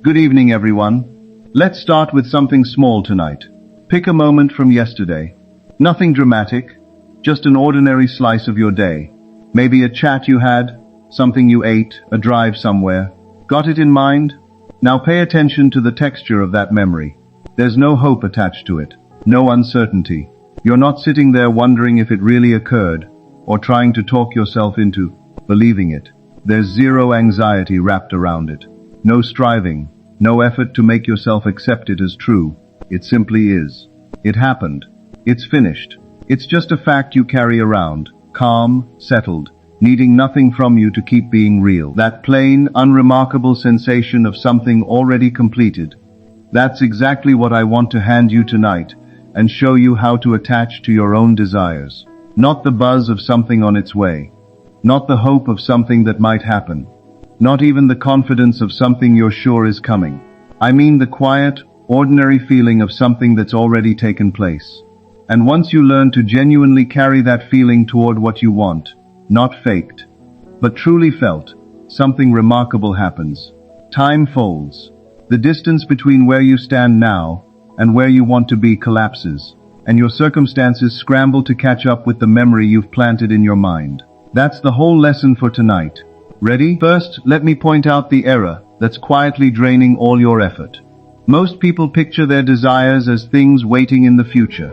Good evening, everyone. Let's start with something small tonight. Pick a moment from yesterday. Nothing dramatic, just an ordinary slice of your day. Maybe a chat you had, something you ate, a drive somewhere. Got it in mind? Now pay attention to the texture of that memory. There's no hope attached to it, no uncertainty. You're not sitting there wondering if it really occurred, or trying to talk yourself into believing it. There's zero anxiety wrapped around it. No striving, no effort to make yourself accept it as true. It simply is. It happened. It's finished. It's just a fact you carry around, calm, settled, needing nothing from you to keep being real. That plain, unremarkable sensation of something already completed. That's exactly what I want to hand you tonight and show you how to attach to your own desires. Not the buzz of something on its way. Not the hope of something that might happen. Not even the confidence of something you're sure is coming. I mean the quiet, ordinary feeling of something that's already taken place. And once you learn to genuinely carry that feeling toward what you want, not faked, but truly felt, something remarkable happens. Time folds. The distance between where you stand now and where you want to be collapses, and your circumstances scramble to catch up with the memory you've planted in your mind. That's the whole lesson for tonight. Ready? First, let me point out the error that's quietly draining all your effort. Most people picture their desires as things waiting in the future.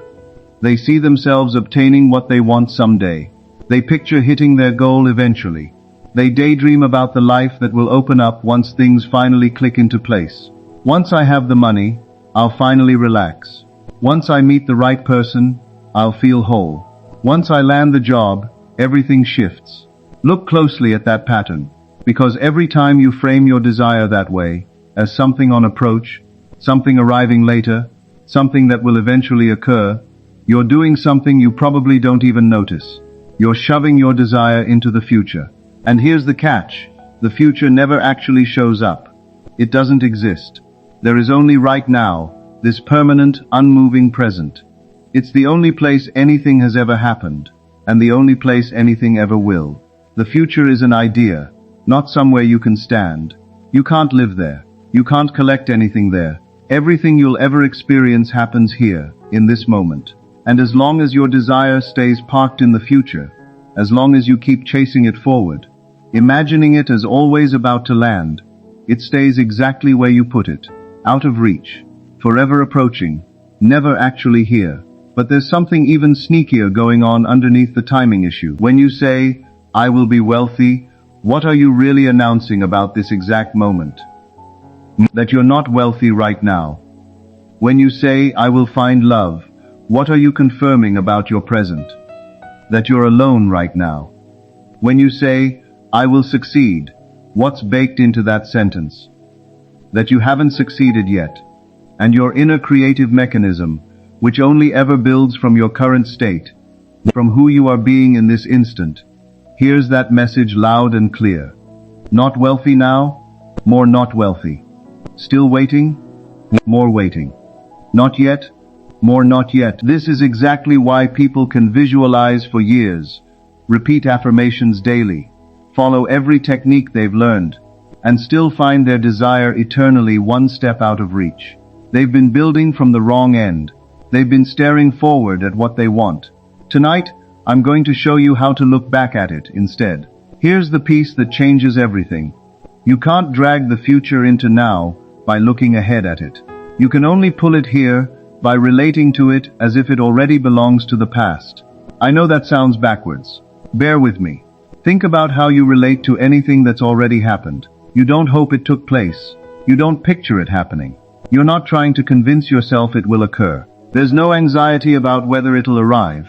They see themselves obtaining what they want someday. They picture hitting their goal eventually. They daydream about the life that will open up once things finally click into place. Once I have the money, I'll finally relax. Once I meet the right person, I'll feel whole. Once I land the job, everything shifts. Look closely at that pattern, because every time you frame your desire that way, as something on approach, something arriving later, something that will eventually occur, you're doing something you probably don't even notice. You're shoving your desire into the future. And here's the catch. The future never actually shows up. It doesn't exist. There is only right now, this permanent, unmoving present. It's the only place anything has ever happened, and the only place anything ever will. The future is an idea, not somewhere you can stand. You can't live there. You can't collect anything there. Everything you'll ever experience happens here, in this moment. And as long as your desire stays parked in the future, as long as you keep chasing it forward, imagining it as always about to land, it stays exactly where you put it, out of reach, forever approaching, never actually here. But there's something even sneakier going on underneath the timing issue. When you say, I will be wealthy, what are you really announcing about this exact moment? That you're not wealthy right now. When you say, I will find love, what are you confirming about your present? That you're alone right now. When you say, I will succeed, what's baked into that sentence? That you haven't succeeded yet. And your inner creative mechanism, which only ever builds from your current state, from who you are being in this instant, hears that message loud and clear. Not wealthy now, more not wealthy. Still waiting, more waiting. Not yet, more not yet. This is exactly why people can visualize for years, repeat affirmations daily, follow every technique they've learned, and still find their desire eternally one step out of reach. They've been building from the wrong end. They've been staring forward at what they want. Tonight, I'm going to show you how to look back at it instead. Here's the piece that changes everything. You can't drag the future into now by looking ahead at it. You can only pull it here by relating to it as if it already belongs to the past. I know that sounds backwards. Bear with me. Think about how you relate to anything that's already happened. You don't hope it took place. You don't picture it happening. You're not trying to convince yourself it will occur. There's no anxiety about whether it'll arrive.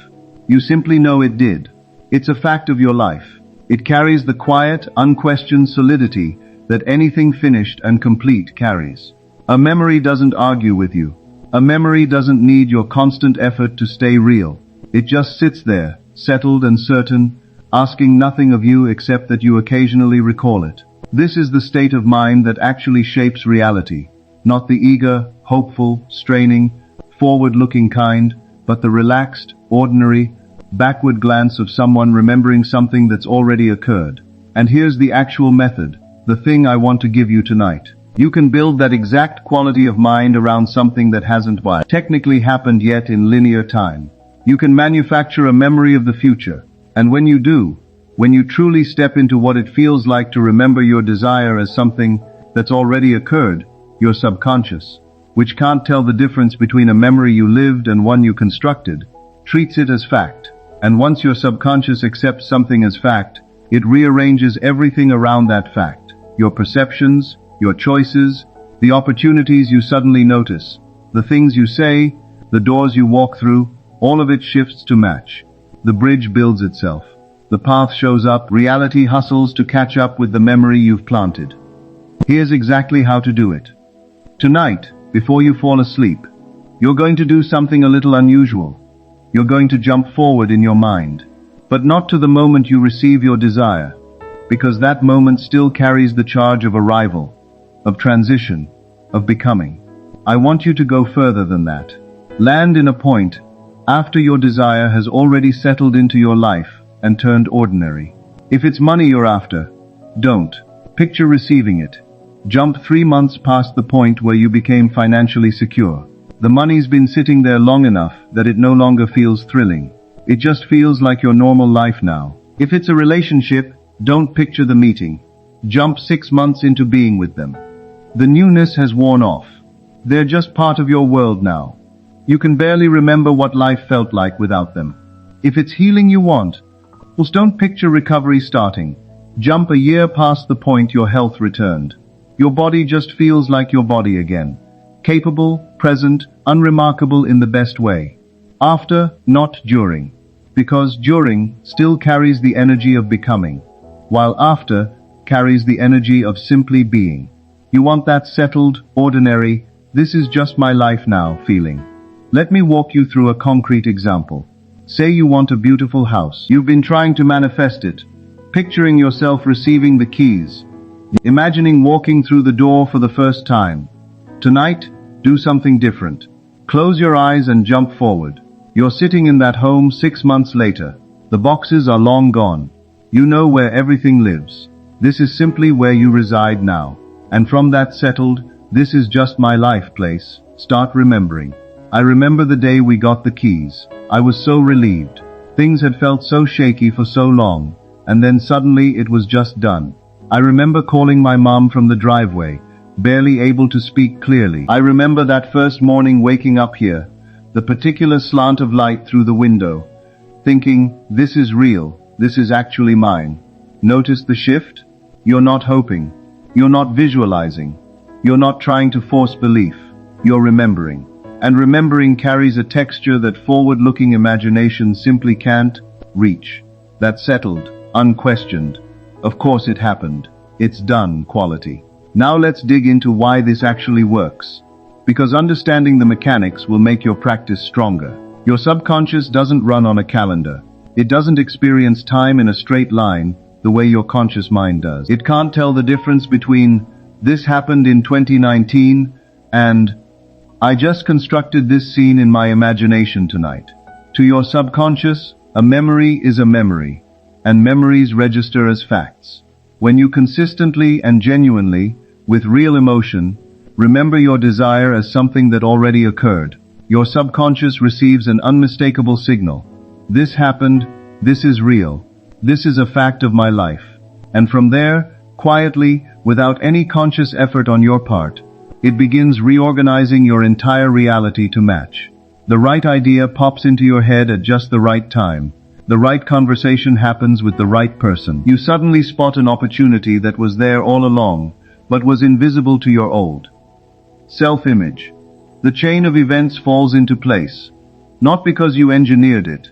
You simply know it did. It's a fact of your life. It carries the quiet, unquestioned solidity that anything finished and complete carries. A memory doesn't argue with you. A memory doesn't need your constant effort to stay real. It just sits there, settled and certain, asking nothing of you except that you occasionally recall it. This is the state of mind that actually shapes reality. Not the eager, hopeful, straining, forward-looking kind, but the relaxed, ordinary, backward glance of someone remembering something that's already occurred. And here's the actual method, the thing I want to give you tonight. You can build that exact quality of mind around something that hasn't technically happened yet in linear time. You can manufacture a memory of the future, and when you do, when you truly step into what it feels like to remember your desire as something that's already occurred, your subconscious, which can't tell the difference between a memory you lived and one you constructed, treats it as fact. And once your subconscious accepts something as fact, it rearranges everything around that fact. Your perceptions, your choices, the opportunities you suddenly notice, the things you say, the doors you walk through, all of it shifts to match. The bridge builds itself. The path shows up, reality hustles to catch up with the memory you've planted. Here's exactly how to do it. Tonight, before you fall asleep, you're going to do something a little unusual. You're going to jump forward in your mind, but not to the moment you receive your desire, because that moment still carries the charge of arrival, of transition, of becoming. I want you to go further than that. Land in a point after your desire has already settled into your life and turned ordinary. If it's money you're after, don't picture receiving it. Jump 3 months past the point where you became financially secure. The money's been sitting there long enough that it no longer feels thrilling. It just feels like your normal life now. If it's a relationship, don't picture the meeting. Jump 6 months into being with them. The newness has worn off. They're just part of your world now. You can barely remember what life felt like without them. If it's healing you want, well, don't picture recovery starting. Jump a year past the point your health returned. Your body just feels like your body again. Capable, present, unremarkable in the best way. After, not during. Because during still carries the energy of becoming, while after carries the energy of simply being. You want that settled, ordinary, this is just my life now feeling. Let me walk you through a concrete example. Say you want a beautiful house. You've been trying to manifest it, picturing yourself receiving the keys, imagining walking through the door for the first time. Tonight, do something different. Close your eyes and jump forward. You're sitting in that home 6 months later. The boxes are long gone. You know where everything lives. This is simply where you reside now. And from that settled, this is just my life place, start remembering. I remember the day we got the keys. I was so relieved. Things had felt so shaky for so long, and then suddenly it was just done. I remember calling my mom from the driveway, barely able to speak clearly. I remember that first morning waking up here, the particular slant of light through the window, thinking, this is real, this is actually mine. Notice the shift? You're not hoping. You're not visualizing. You're not trying to force belief. You're remembering. And remembering carries a texture that forward-looking imagination simply can't reach. That's settled, unquestioned. Of course it happened. It's done quality. Now let's dig into why this actually works. Because understanding the mechanics will make your practice stronger. Your subconscious doesn't run on a calendar. It doesn't experience time in a straight line the way your conscious mind does. It can't tell the difference between this happened in 2019 and I just constructed this scene in my imagination tonight. To your subconscious, a memory is a memory, and memories register as facts. When you consistently and genuinely, with real emotion, remember your desire as something that already occurred, your subconscious receives an unmistakable signal. This happened, this is real, this is a fact of my life. And from there, quietly, without any conscious effort on your part, it begins reorganizing your entire reality to match. The right idea pops into your head at just the right time. The right conversation happens with the right person. You suddenly spot an opportunity that was there all along, but was invisible to your old self-image. The chain of events falls into place, not because you engineered it,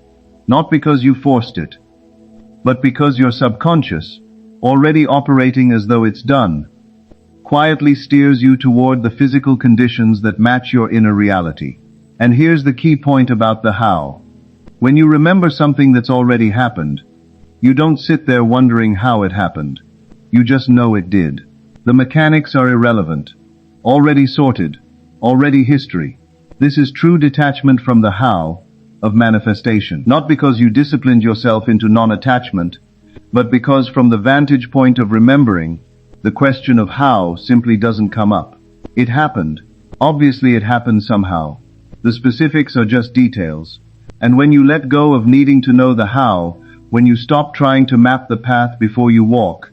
not because you forced it, but because your subconscious, already operating as though it's done, quietly steers you toward the physical conditions that match your inner reality. And here's the key point about the how. When you remember something that's already happened, you don't sit there wondering how it happened. You just know it did. The mechanics are irrelevant. Already sorted. Already history. This is true detachment from the how of manifestation. Not because you disciplined yourself into non-attachment, but because from the vantage point of remembering, The question of how simply doesn't come up. It happened. Obviously it happened somehow. The specifics are just details. And when you let go of needing to know the how, when you stop trying to map the path before you walk,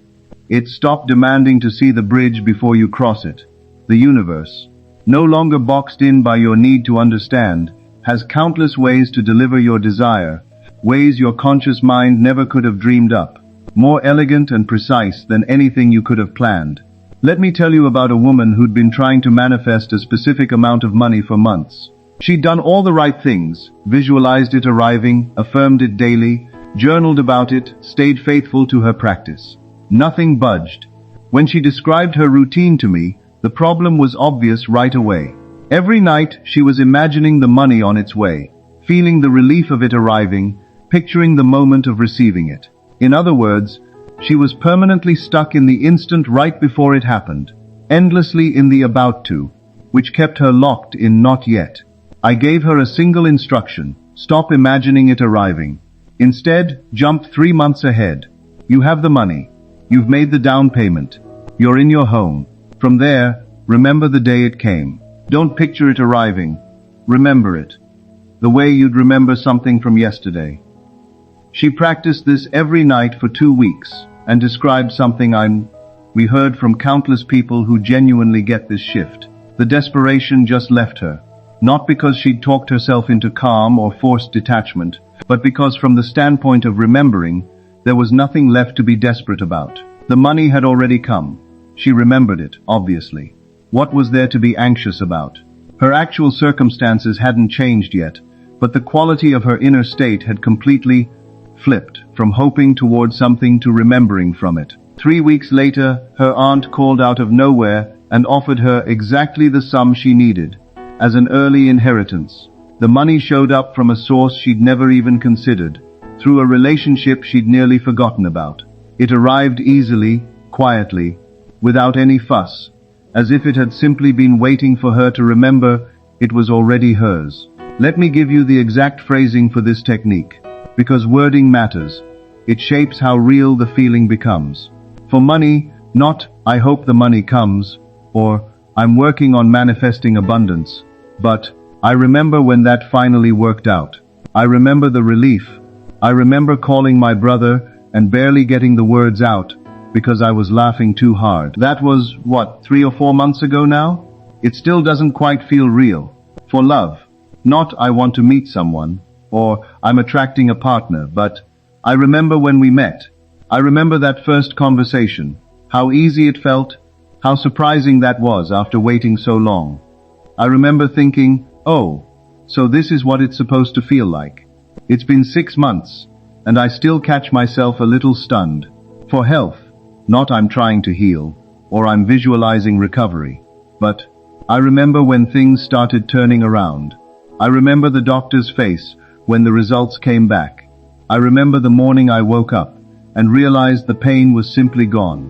it stopped demanding to see the bridge before you cross it. The universe, no longer boxed in by your need to understand, has countless ways to deliver your desire, ways your conscious mind never could have dreamed up, more elegant and precise than anything you could have planned. Let me tell you about a woman who'd been trying to manifest a specific amount of money for months. She'd done all the right things, visualized it arriving, affirmed it daily, journaled about it, stayed faithful to her practice. Nothing budged. When she described her routine to me, the problem was obvious right away. Every night she was imagining the money on its way, feeling the relief of it arriving, picturing the moment of receiving it. In other words, she was permanently stuck in the instant right before it happened, endlessly in the about to, which kept her locked in not yet. I gave her a single instruction: stop imagining it arriving. Instead, jump 3 months ahead. You have the money. You've made the down payment. You're in your home. From there, remember the day it came. Don't picture it arriving. Remember it. The way you'd remember something from yesterday. She practiced this every night for 2 weeks and described something we heard from countless people who genuinely get this shift. The desperation just left her. Not because she'd talked herself into calm or forced detachment, but because from the standpoint of remembering, there was nothing left to be desperate about. The money had already come. She remembered it, obviously. What was there to be anxious about? Her actual circumstances hadn't changed yet, but the quality of her inner state had completely flipped from hoping toward something to remembering from it. 3 weeks later, her aunt called out of nowhere and offered her exactly the sum she needed, as an early inheritance. The money showed up from a source she'd never even considered, through a relationship she'd nearly forgotten about. It arrived easily, quietly, without any fuss, as if it had simply been waiting for her to remember it was already hers. Let me give you the exact phrasing for this technique, because wording matters. It shapes how real the feeling becomes. For money, not, I hope the money comes, or, I'm working on manifesting abundance, but, I remember when that finally worked out. I remember the relief. I remember calling my brother and barely getting the words out because I was laughing too hard. That was, 3 or 4 months ago now? It still doesn't quite feel real. For love. Not, I want to meet someone, or I'm attracting a partner, but I remember when we met. I remember that first conversation. How easy it felt. How surprising that was after waiting so long. I remember thinking, oh, so this is what it's supposed to feel like. It's been 6 months, and I still catch myself a little stunned. For health, not I'm trying to heal, or I'm visualizing recovery, but I remember when things started turning around. I remember the doctor's face when the results came back. I remember the morning I woke up and realized the pain was simply gone.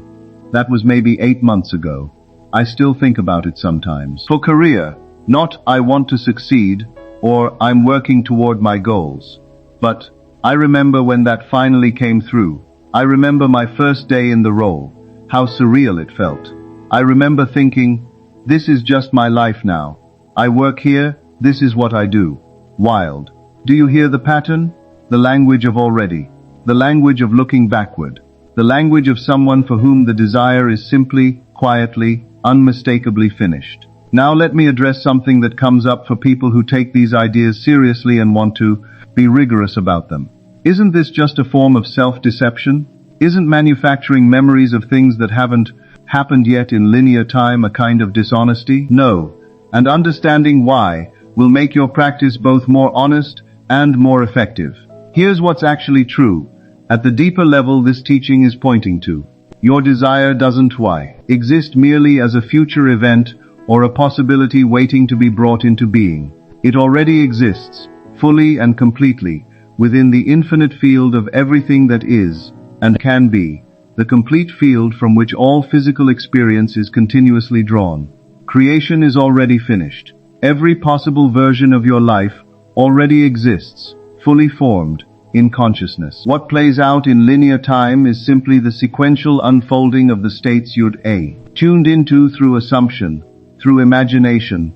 That was maybe 8 months ago. I still think about it sometimes. For career, not I want to succeed, or I'm working toward my goals. But I remember when that finally came through. I remember my first day in the role, how surreal it felt. I remember thinking, this is just my life now. I work here, this is what I do. Wild. Do you hear the pattern? The language of already. The language of looking backward. The language of someone for whom the desire is simply, quietly, unmistakably finished. Now let me address something that comes up for people who take these ideas seriously and want to be rigorous about them. Isn't this just a form of self-deception? Isn't manufacturing memories of things that haven't happened yet in linear time a kind of dishonesty? No. And understanding why will make your practice both more honest and more effective. Here's what's actually true. At the deeper level this teaching is pointing to. Your desire doesn't exist merely as a future event or a possibility waiting to be brought into being. It already exists, fully and completely, within the infinite field of everything that is and can be, the complete field from which all physical experience is continuously drawn. Creation is already finished. Every possible version of your life already exists, fully formed, in consciousness. What plays out in linear time is simply the sequential unfolding of the states you'd tuned into through assumption, through imagination,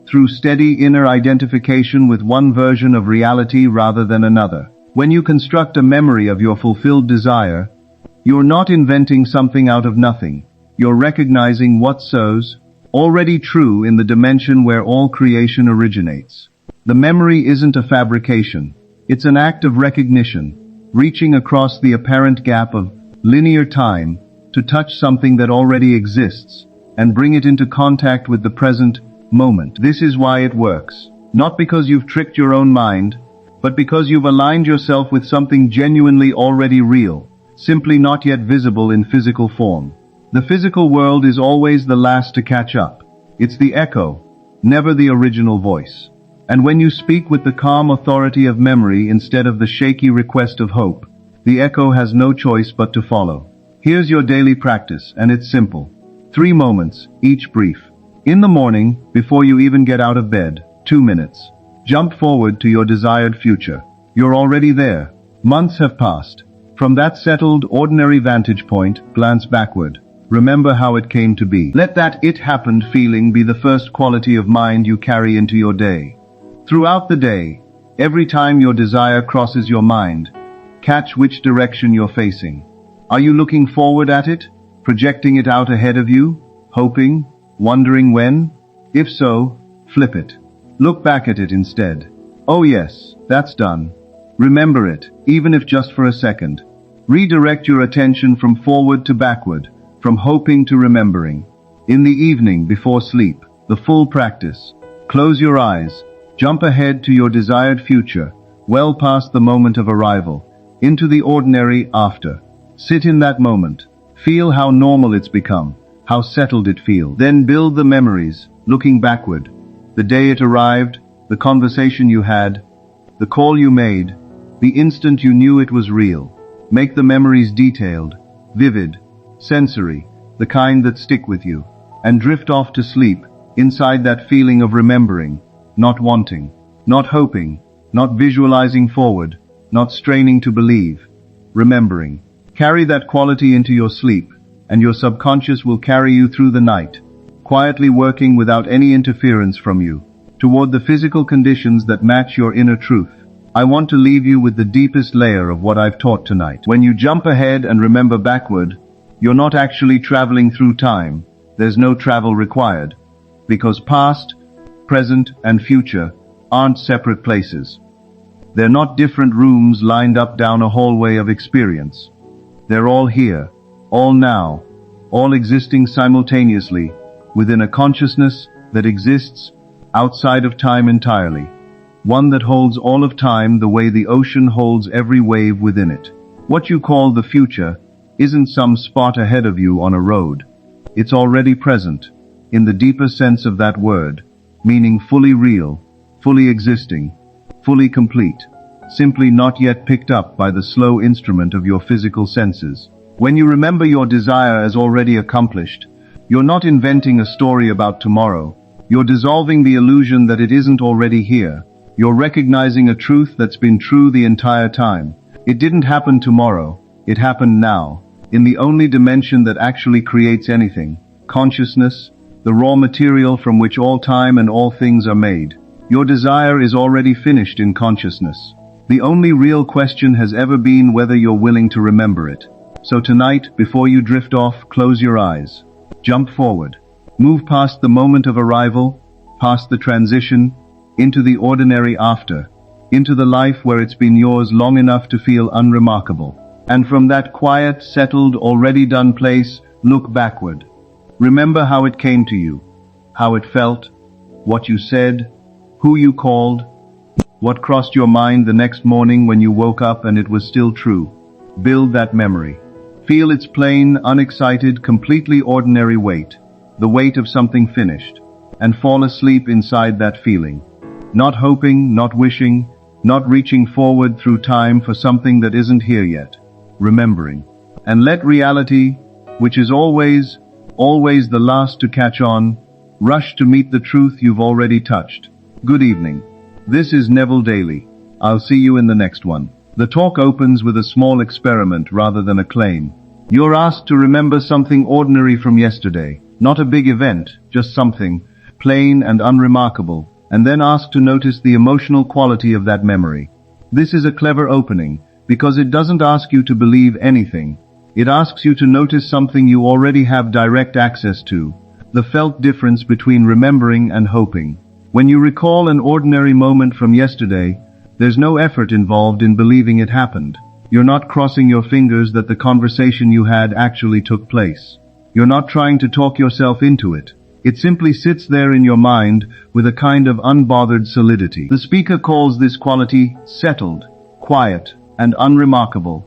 through steady inner identification with one version of reality rather than another. When you construct a memory of your fulfilled desire, you're not inventing something out of nothing. You're recognizing what's already true in the dimension where all creation originates. The memory isn't a fabrication. It's an act of recognition, reaching across the apparent gap of linear time to touch something that already exists and bring it into contact with the present moment. This is why it works. Not because you've tricked your own mind, but because you've aligned yourself with something genuinely already real, simply not yet visible in physical form. The physical world is always the last to catch up. It's the echo, never the original voice. And when you speak with the calm authority of memory instead of the shaky request of hope, the echo has no choice but to follow. Here's your daily practice, and it's simple. 3 moments, each brief. In the morning, before you even get out of bed, 2 minutes. Jump forward to your desired future. You're already there. Months have passed. From that settled, ordinary vantage point, glance backward. Remember how it came to be. Let that "it happened" feeling be the first quality of mind you carry into your day. Throughout the day, every time your desire crosses your mind, catch which direction you're facing. Are you looking forward at it? Projecting it out ahead of you? Hoping? Wondering when? If so, flip it. Look back at it instead. Oh yes, that's done. Remember it, even if just for a second. Redirect your attention from forward to backward, from hoping to remembering. In the evening, before sleep, the full practice. Close your eyes. Jump ahead to your desired future, well past the moment of arrival, into the ordinary after. Sit in that moment. Feel how normal it's become, how settled it feels. Then build the memories, looking backward. The day it arrived, the conversation you had, the call you made, the instant you knew it was real. Make the memories detailed, vivid, sensory, the kind that stick with you, and drift off to sleep inside that feeling of remembering. Not wanting, not hoping, not visualizing forward, not straining to believe. Remembering. Carry that quality into your sleep, and your subconscious will carry you through the night, quietly working without any interference from you, toward the physical conditions that match your inner truth. I want to leave you with the deepest layer of what I've taught tonight. When you jump ahead and remember backward, you're not actually traveling through time. There's no travel required, because past, present, and future aren't separate places. They're not different rooms lined up down a hallway of experience. They're all here, all now, all existing simultaneously within a consciousness that exists outside of time entirely. One that holds all of time the way the ocean holds every wave within it. What you call the future isn't some spot ahead of you on a road. It's already present, in the deeper sense of that word, meaning fully real, fully existing, fully complete, simply not yet picked up by the slow instrument of your physical senses. When you remember your desire as already accomplished, you're not inventing a story about tomorrow. You're dissolving the illusion that it isn't already here. You're recognizing a truth that's been true the entire time. It didn't happen tomorrow. It happened now, in the only dimension that actually creates anything, consciousness, the raw material from which all time and all things are made. Your desire is already finished in consciousness. The only real question has ever been whether you're willing to remember it. So tonight, before you drift off, close your eyes. Jump forward. Move past the moment of arrival, past the transition, into the ordinary after, into the life where it's been yours long enough to feel unremarkable. And from that quiet, settled, already done place, look backward. Remember how it came to you, how it felt, what you said, who you called, what crossed your mind the next morning when you woke up and it was still true. Build that memory. Feel its plain, unexcited, completely ordinary weight, the weight of something finished, and fall asleep inside that feeling. Not hoping, not wishing, not reaching forward through time for something that isn't here yet. Remembering. And let reality, which is always the last to catch on, rush to meet the truth you've already touched. Good evening. This is Neville Daily. I'll see you in the next one. The talk opens with a small experiment rather than a claim. You're asked to remember something ordinary from yesterday, not a big event, just something plain and unremarkable, and then asked to notice the emotional quality of that memory. This is a clever opening, because it doesn't ask you to believe anything. It asks you to notice something you already have direct access to, the felt difference between remembering and hoping. When you recall an ordinary moment from yesterday, there's no effort involved in believing it happened. You're not crossing your fingers that the conversation you had actually took place. You're not trying to talk yourself into it. It simply sits there in your mind with a kind of unbothered solidity. The speaker calls this quality settled, quiet, and unremarkable,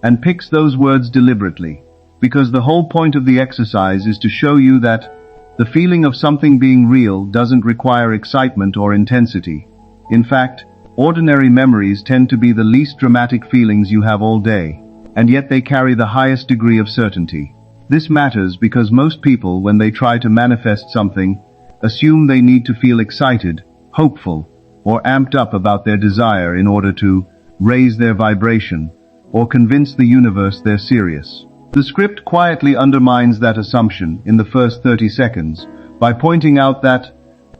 and picks those words deliberately, because the whole point of the exercise is to show you that the feeling of something being real doesn't require excitement or intensity. In fact, ordinary memories tend to be the least dramatic feelings you have all day, and yet they carry the highest degree of certainty. This matters because most people, when they try to manifest something, assume they need to feel excited, hopeful, or amped up about their desire in order to raise their vibration, or convince the universe they're serious. The script quietly undermines that assumption in the first 30 seconds by pointing out that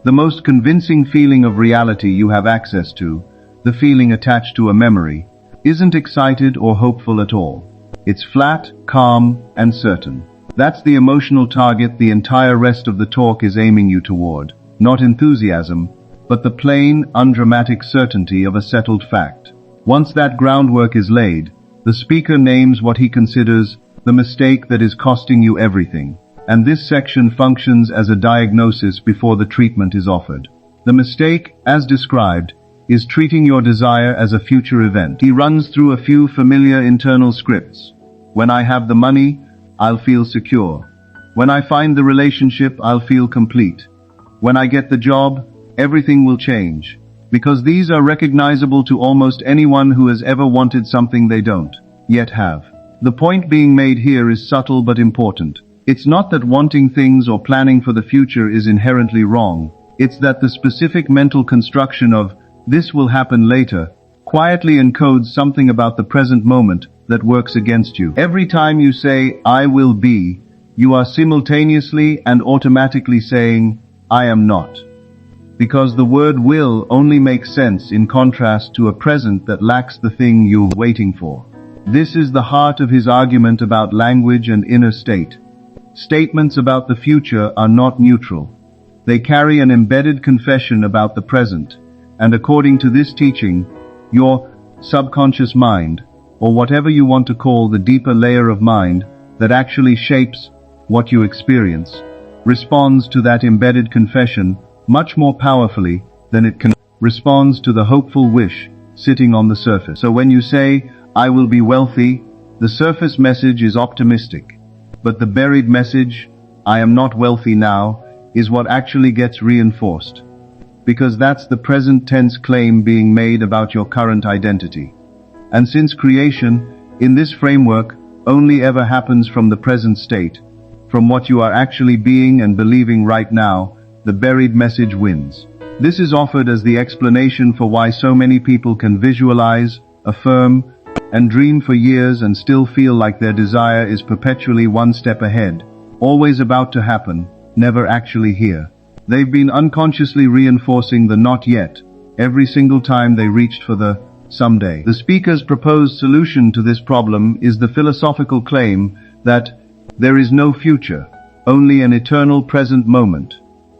the most convincing feeling of reality you have access to, the feeling attached to a memory, isn't excited or hopeful at all. It's flat, calm, and certain. That's the emotional target the entire rest of the talk is aiming you toward. Not enthusiasm, but the plain, undramatic certainty of a settled fact. Once that groundwork is laid, the speaker names what he considers the mistake that is costing you everything. And this section functions as a diagnosis before the treatment is offered. The mistake, as described, is treating your desire as a future event. He runs through a few familiar internal scripts. When I have the money, I'll feel secure. When I find the relationship, I'll feel complete. When I get the job, everything will change. Because these are recognizable to almost anyone who has ever wanted something they don't yet have. The point being made here is subtle but important. It's not that wanting things or planning for the future is inherently wrong. It's that the specific mental construction of "this will happen later" quietly encodes something about the present moment that works against you. Every time you say, "I will be," you are simultaneously and automatically saying, "I am not." Because the word will only makes sense in contrast to a present that lacks the thing you're waiting for. This is the heart of his argument about language and inner state. Statements about the future are not neutral. They carry an embedded confession about the present, and according to this teaching, your subconscious mind, or whatever you want to call the deeper layer of mind that actually shapes what you experience, responds to that embedded confession much more powerfully than it responds to the hopeful wish sitting on the surface. So when you say, "I will be wealthy," the surface message is optimistic. But the buried message, "I am not wealthy now," is what actually gets reinforced. Because that's the present tense claim being made about your current identity. And since creation, in this framework, only ever happens from the present state, from what you are actually being and believing right now, the buried message wins. This is offered as the explanation for why so many people can visualize, affirm, and dream for years and still feel like their desire is perpetually one step ahead, always about to happen, never actually here. They've been unconsciously reinforcing the not yet every single time they reached for the someday. The speaker's proposed solution to this problem is the philosophical claim that there is no future, only an eternal present moment,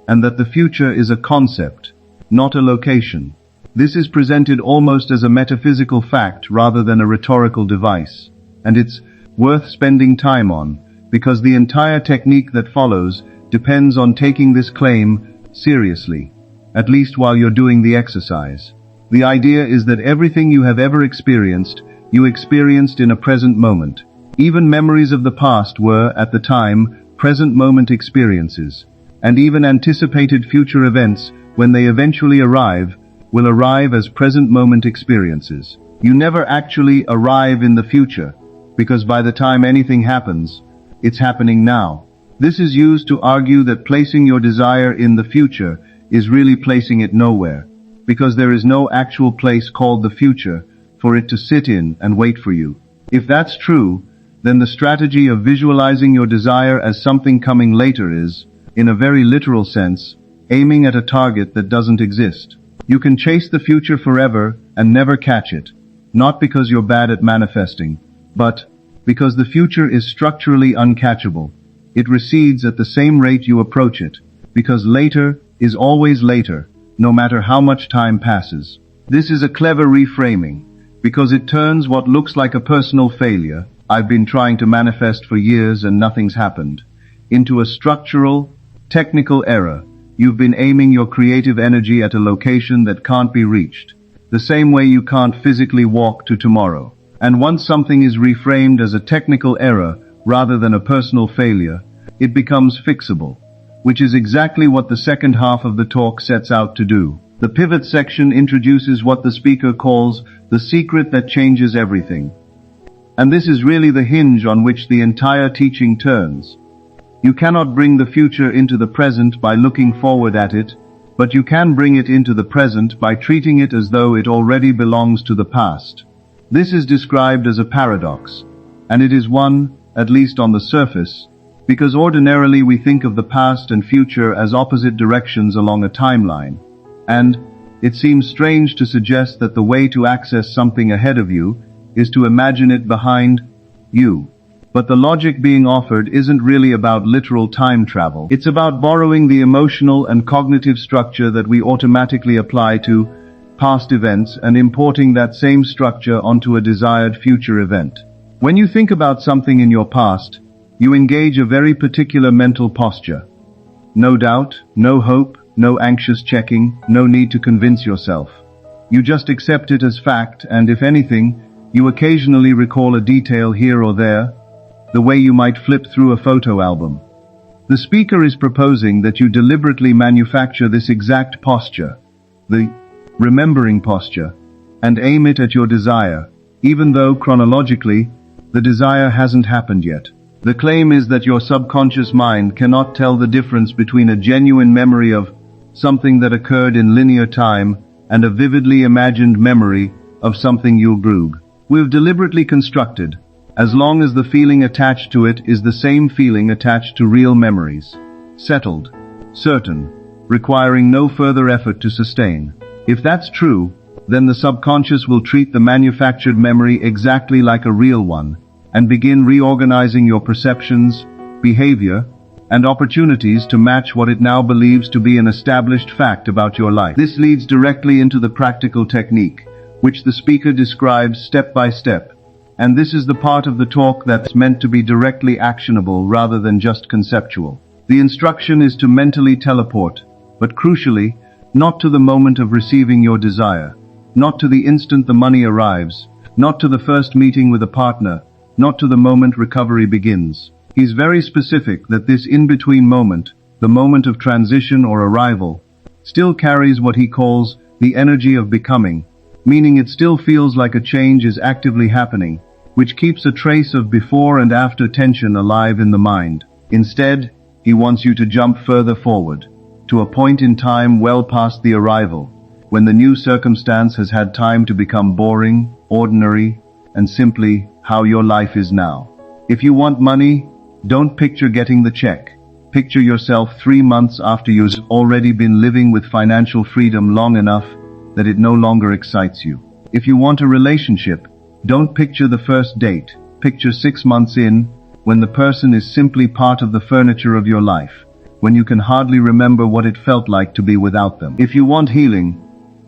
and that the future is a concept, not a location. This is presented almost as a metaphysical fact rather than a rhetorical device, and it's worth spending time on, because the entire technique that follows depends on taking this claim seriously, at least while you're doing the exercise. The idea is that everything you have ever experienced, you experienced in a present moment. Even memories of the past were, at the time, present moment experiences, and even anticipated future events, when they eventually arrive, will arrive as present moment experiences. You never actually arrive in the future, because by the time anything happens, it's happening now. This is used to argue that placing your desire in the future is really placing it nowhere, because there is no actual place called the future for it to sit in and wait for you. If that's true, then the strategy of visualizing your desire as something coming later is, in a very literal sense, aiming at a target that doesn't exist. You can chase the future forever and never catch it, not because you're bad at manifesting, but because the future is structurally uncatchable. It recedes at the same rate you approach it, because later is always later, no matter how much time passes. This is a clever reframing, because it turns what looks like a personal failure, I've been trying to manifest for years and nothing's happened, into a structural, technical error. You've been aiming your creative energy at a location that can't be reached, the same way you can't physically walk to tomorrow. And once something is reframed as a technical error rather than a personal failure, it becomes fixable, which is exactly what the second half of the talk sets out to do. The pivot section introduces what the speaker calls the secret that changes everything. And this is really the hinge on which the entire teaching turns. You cannot bring the future into the present by looking forward at it, but you can bring it into the present by treating it as though it already belongs to the past. This is described as a paradox, and it is one, at least on the surface, because ordinarily we think of the past and future as opposite directions along a timeline, and it seems strange to suggest that the way to access something ahead of you is to imagine it behind you. But the logic being offered isn't really about literal time travel. It's about borrowing the emotional and cognitive structure that we automatically apply to past events and importing that same structure onto a desired future event. When you think about something in your past, you engage a very particular mental posture. No doubt, no hope, no anxious checking, no need to convince yourself. You just accept it as fact, and if anything, you occasionally recall a detail here or there, the way you might flip through a photo album. The speaker is proposing that you deliberately manufacture this exact posture, the remembering posture, and aim it at your desire, even though chronologically, the desire hasn't happened yet. The claim is that your subconscious mind cannot tell the difference between a genuine memory of something that occurred in linear time and a vividly imagined memory of something you'll grug. We've deliberately constructed, as long as the feeling attached to it is the same feeling attached to real memories. Settled, certain, requiring no further effort to sustain. If that's true, then the subconscious will treat the manufactured memory exactly like a real one, and begin reorganizing your perceptions, behavior, and opportunities to match what it now believes to be an established fact about your life. This leads directly into the practical technique, which the speaker describes step by step. And this is the part of the talk that's meant to be directly actionable rather than just conceptual. The instruction is to mentally teleport, but crucially, not to the moment of receiving your desire, not to the instant the money arrives, not to the first meeting with a partner, not to the moment recovery begins. He's very specific that this in-between moment, the moment of transition or arrival, still carries what he calls the energy of becoming, meaning it still feels like a change is actively happening, which keeps a trace of before and after tension alive in the mind. Instead, he wants you to jump further forward, to a point in time well past the arrival, when the new circumstance has had time to become boring, ordinary, and simply how your life is now. If you want money, don't picture getting the check. Picture yourself 3 months after you've already been living with financial freedom long enough that it no longer excites you. If you want a relationship, don't picture the first date. Picture 6 months in, when the person is simply part of the furniture of your life, when you can hardly remember what it felt like to be without them. If you want healing,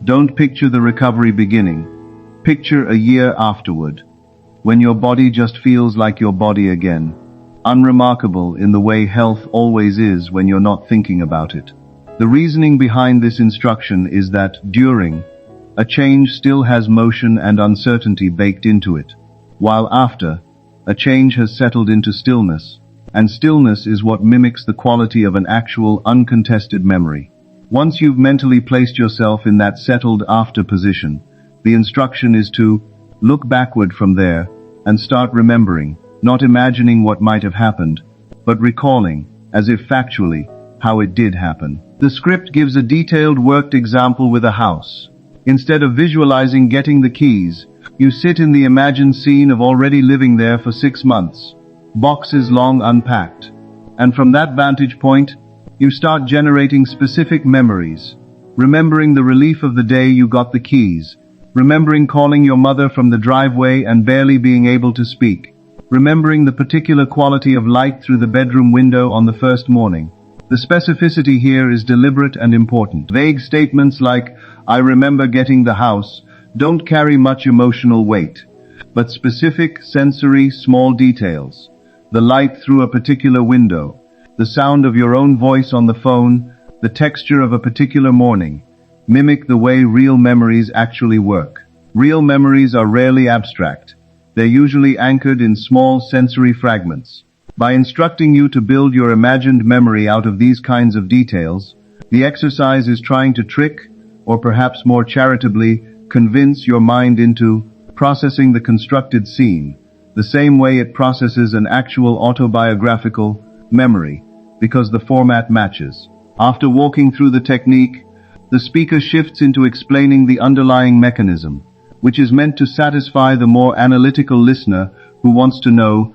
don't picture the recovery beginning. Picture a year afterward, when your body just feels like your body again, unremarkable in the way health always is when you're not thinking about it. The reasoning behind this instruction is that during, a change still has motion and uncertainty baked into it, while after, a change has settled into stillness, and stillness is what mimics the quality of an actual uncontested memory. Once you've mentally placed yourself in that settled after position, the instruction is to look backward from there and start remembering, not imagining what might have happened, but recalling, as if factually, how it did happen. The script gives a detailed worked example with a house. Instead of visualizing getting the keys, You sit in the imagined scene of already living there for 6 months, boxes long unpacked. And from that vantage point, you start generating specific memories, remembering the relief of the day you got the keys, remembering calling your mother from the driveway and barely being able to speak, remembering the particular quality of light through the bedroom window on the first morning. The specificity here is deliberate and important. Vague statements like, "I remember getting the house," don't carry much emotional weight, but specific, sensory, small details, the light through a particular window, the sound of your own voice on the phone, the texture of a particular morning, mimic the way real memories actually work. Real memories are rarely abstract. They're usually anchored in small sensory fragments. By instructing you to build your imagined memory out of these kinds of details, the exercise is trying to trick, or perhaps more charitably, convince your mind into processing the constructed scene, the same way it processes an actual autobiographical memory, because the format matches. After walking through the technique, the speaker shifts into explaining the underlying mechanism, which is meant to satisfy the more analytical listener who wants to know,